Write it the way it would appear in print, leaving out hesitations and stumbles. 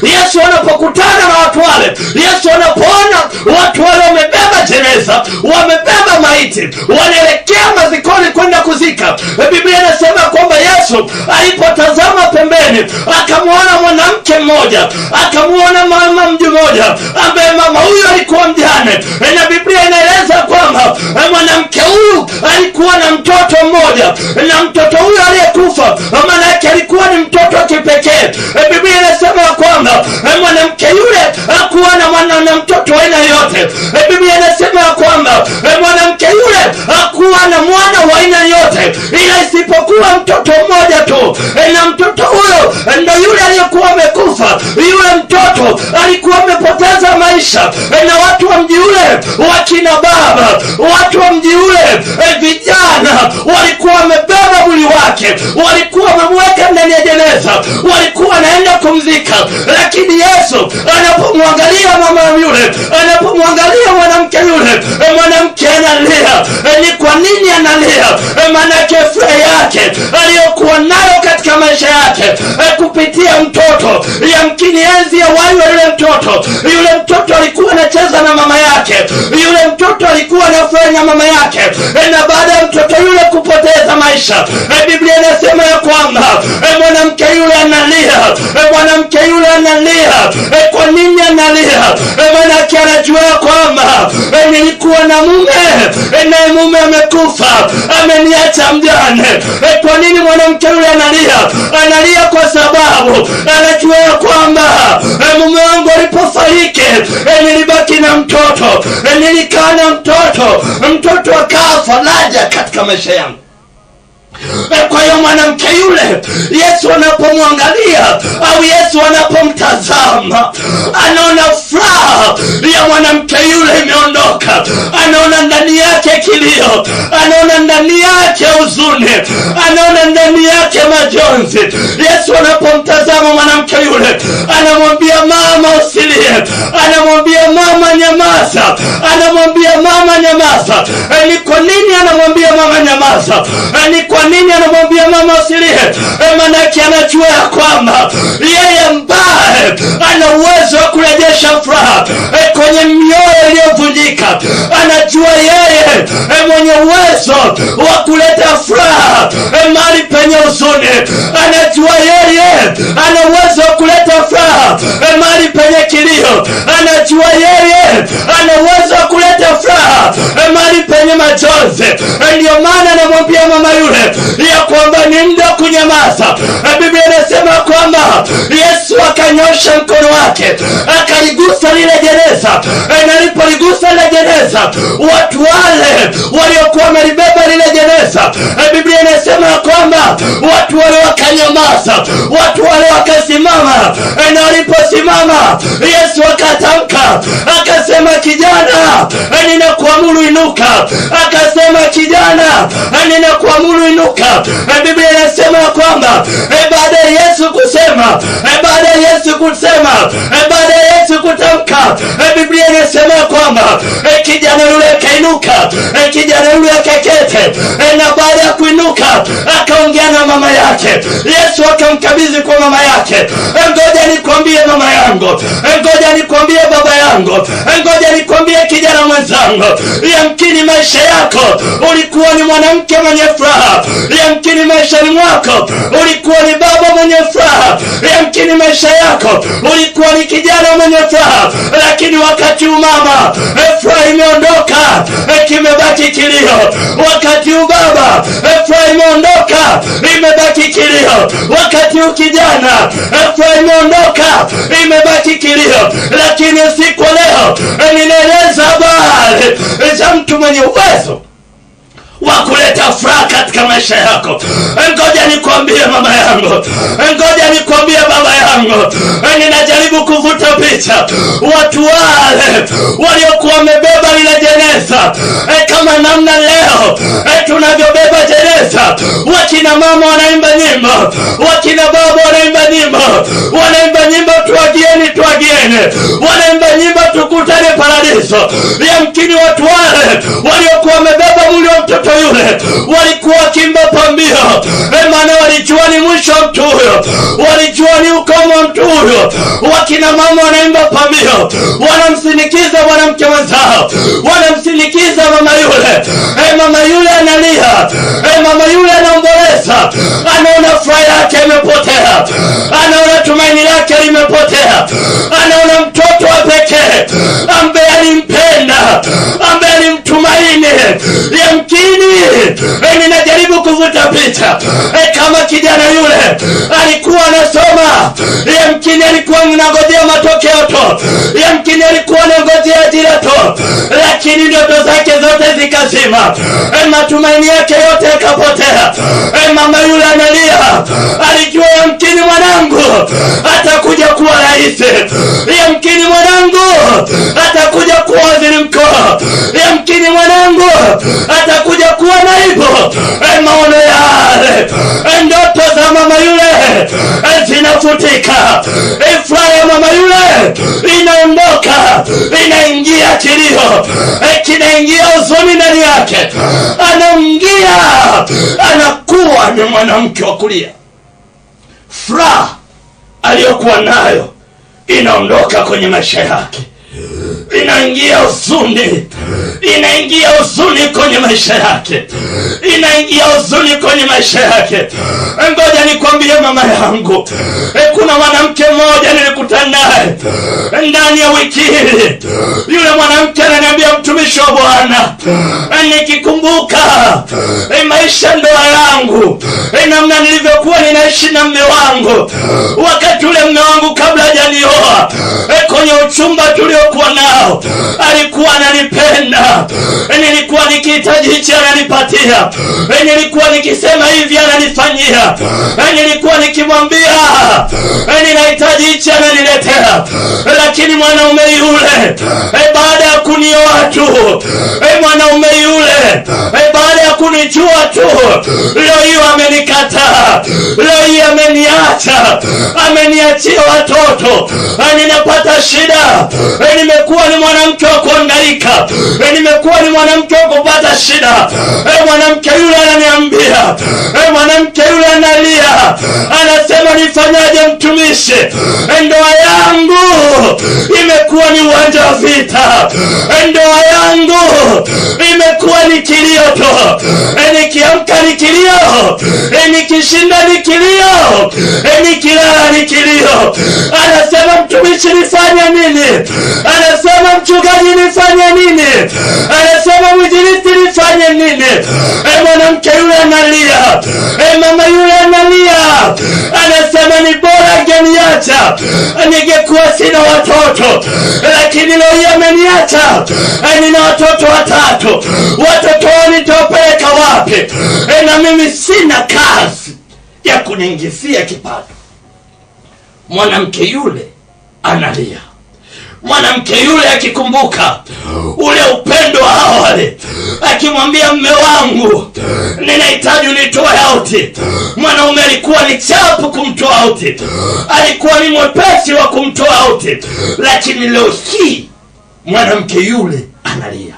Yesu anapokutana na watu wale, Yesu anapoona watu wale wamebeba jeneza, wamebeba maiti, wanaelekea mazikoni kwenda kuzika, Biblia inasema kwamba Yesu alipotazama pembeni akamwona mwanamke mmoja, akamwona mama mmoja ambaye mama huyu alikuwa mjane, na Biblia inaeleza kwamba mwanamke huyu alikuwa na mtoto mmoja, na mtoto huyu aliyekufa maana yake alikuwa ni mtoto wa kipekee. Biblia inasema kwamba mwanamke yule hakuwa na mtoto aina yote. Biblia inasema kwamba mwanamke yule hakuwa na mwana wa aina yote ila isipokuwa mtoto mmoja tu, na mtoto huyo ndio yule aliyekuwa amekufa. Yule mtoto alikuwa amepoteza maisha, na watu wa mji ule, wakina baba, watu wa mji ule, vijana walikuwa wamebeba mwili wake, walikuwa wamemweka ndani ya jeneza, walikuwa wanaenda kumzika. Lakini Yesu anapomwangalia mama yule, anapomwangalia mwanamke yule, mwanamke analia. Ni kwa nini analia? Maana furaha yake aliyokuwa nayo katika maisha yake kupitia mtoto, yamkini enzi ya wai wa yule mtoto. Yule mtoto alikuwa anacheza na mama yake, yule mtoto alikuwa anafanya mama yake, na baada ya mtoto yule kupoteza maisha, Biblia inasema ya kwamba mwanamke yule analia. Mwanamke yule analia. Kwa nini analia? Maana anajua kwamba nilikuwa na mume, na mume amekufa, ameniacha mjane. Kwa nini mwanamke yule analia? Analia kwa sababu anajua kwamba mume wangu alipofariki nilibaki na mtoto, nilikaa na mtoto akafa laja katika maisha yangu. Kwa hiyo mwanamke yule Yesu anapomwangalia au Yesu anapomtazama, anaona furaha ya mwanamke yule imeondoka, anaona ndani yake kilio, anaona ndani yake huzuni, anaona ndani yake majonzi. Yesu anapomtazama mwanamke yule anamwambia mama usilie, anamwambia mama nyamaza, anamwambia mama nyamaza. Ni kwa nini anamwambia mama nyamaza? Ni kwa nini anamwambia mama usilie? Maana anajua kwamba yeye ambaye ana uwezo wa kurejesha furaha kwenye mioyo iliyovunjika, anajua yeye mwenye uwezo wa kuleta furaha mahali penye huzuni, anajua yeye ana uwezo wa kuleta furaha mahali penye kilio, anajua yeye ana uwezo wa kuleta furaha mahali penye majonzi. Ndio maana anamwambia mama yule ya kwamba ni muda kunyamaza. Biblia inasema kwamba Yesu akanyosha mkono wake akaligusa lile jeneza, na alipoligusa lile jeneza, watu wale waliokuwa wamelibeba lile jeneza, Biblia inasema kwamba watu wale wakanyamaza, watu wale wakasimama. Na waliposimama, Yesu akatamka akasema, kijana ninakuamuru inuka. Akasema, kijana ninakuamuru inuka. Biblia inasema kwamba baada ya Yesu kusema, baada ya Yesu kutamka, Biblia inasema kwamba kijana yule akainuka, kijana yule akaketi, na baada ya kuinuka akaongea na mama yake. Yesu akamkabidhi kwa mama yake. Ngoja nikwambie mama yangu, ngoja nikwambie baba yangu, ngoja nikwambie kijana mwenzangu, yamkini maisha yako ulikuwa ni mwanamke mwenye furaha, yamkini maishani mwako ulikuwa ni baba mwenye furaha, yamkini maisha yako ulikuwa ni kijana mwenye furaha, lakini wakati mama furaha imeondoka, kimebaki kilio. Wakati baba furaha imeondoka, imebaki kilio. Wakati kijana furaha imeondoka, imebaki kilio. Lakini siku leo ninaeleza habari za mtu mwenye uwezo wa kuleta furaha katika maisha yako. Ngoja nikwambie mama yangu, ngoja nikwambie baba yangu, ninajaribu kuvuta picha watu wale waliokuwa wamebeba lile jeneza, kama namna leo tunavyobeba jeneza. Wakina mama wanaimba nyimbo, wakina baba wanaimba nyimbo, wanaimba nyimbo tuagieni, tuagieni, wanaimba nyimbo tukutane paradiso. Yamkini watu wale waliokuwa wamebeba mwili wa mtoto yule walikuwa wakiimba pambio, maana walijua ni mwisho mtu huyo. walijua ni ukomo wa mtu huyo. Wakina mama wanaimba pambio, wanamsindikiza mwanamke mwenzao, wanamsindikiza mama yule. Mama yule analia, mama yule anaomboleza, anaona furaha yake imepotea, anaona tumaini lake limepotea, anaona mtoto wa pekee ambaye alimpenda, ambaye alimtumaini. Yamkini ninajaribu kuvuta picha kama kijana yule alikuwa anasoma, yamkini alikuwa anangojea matokeo tu, yamkini alikuwa anangojea ajira tu, lakini ndoto zake zote zikazima, matumaini yake yote yakapotea. Mama yule analia, alijua yamkini mwanangu atakuja kuwa rais, yamkini mwanangu atakuja kuwa waziri mkuu, yamkini mwanangu atakuja kuwa naibu. Maono yale, ndoto za mama yule zinafutika, furaha ya mama yule inaondoka, inaingia kilio, kinaingia huzuni ndani yake, anaingia, anakuwa ni mwanamke wa kulia. Furaha aliyokuwa nayo inaondoka kwenye maisha yake, inaingia huzuni, inaingia huzuni kwenye maisha yake, inaingia huzuni kwenye maisha yake. Ngoja nikwambie mama yangu, kuna mwanamke mmoja nilikutana naye ndani ya wiki hii. Yule mwanamke ananiambia, mtumishi wa Bwana, nikikumbuka maisha ndoa yangu, namna nilivyokuwa ninaishi na mume wangu, wakati ule mume wangu kabla hajanioa, kwenye uchumba tuliokuwa nao, alikuwa ananipenda, nilikuwa nikihitaji hichi ananipatia, nilikuwa nikisema hivi ananifanyia, nilikuwa nikimwambia ninahitaji hichi ananiletea. Lakini mwanaume yule baada ya kunioa tu, mwanaume yule baada ya kunijua tu, leo hiyo amenikataa, leo hiyo ameniacha, ameniachia watoto, ninapata shida, nimekuwa ni mwanamke wa kuhangaika, nimekuwa ni mwanamke wa kupata shida. Mwanamke yule ananiambia, mwanamke yule analia, anasema, nifanyaje mtumishi? Ndoa yangu imekuwa ni uwanja wa vita, ndoa yangu imekuwa ni kilio tu, nikiamka ni kilio, nikishinda ni kilio, nikilala ni kilio. Anasema, mtumishi nifanye nini? Anasema, mchungaji nifanye nini? Anasema, mwinjilisti nifanye nini? Mwanamke yule analia, mama yule analia, anasema, ni bora angeniacha, ningekuwa sina watoto, lakini leo hii ameniacha, nina watoto 3. Watoto wao nitawapeleka wapi? Na mimi sina kazi ya kuniingizia kipato. Mwanamke yule analia. Mwanamke yule akikumbuka ule upendo wa awali, akimwambia, mume wangu ninahitaji unitoe auti. Mwanaume alikuwa ni chapu kumtoa auti, alikuwa ni mwepesi wa kumtoa auti, lakini leo hii mwanamke yule analia.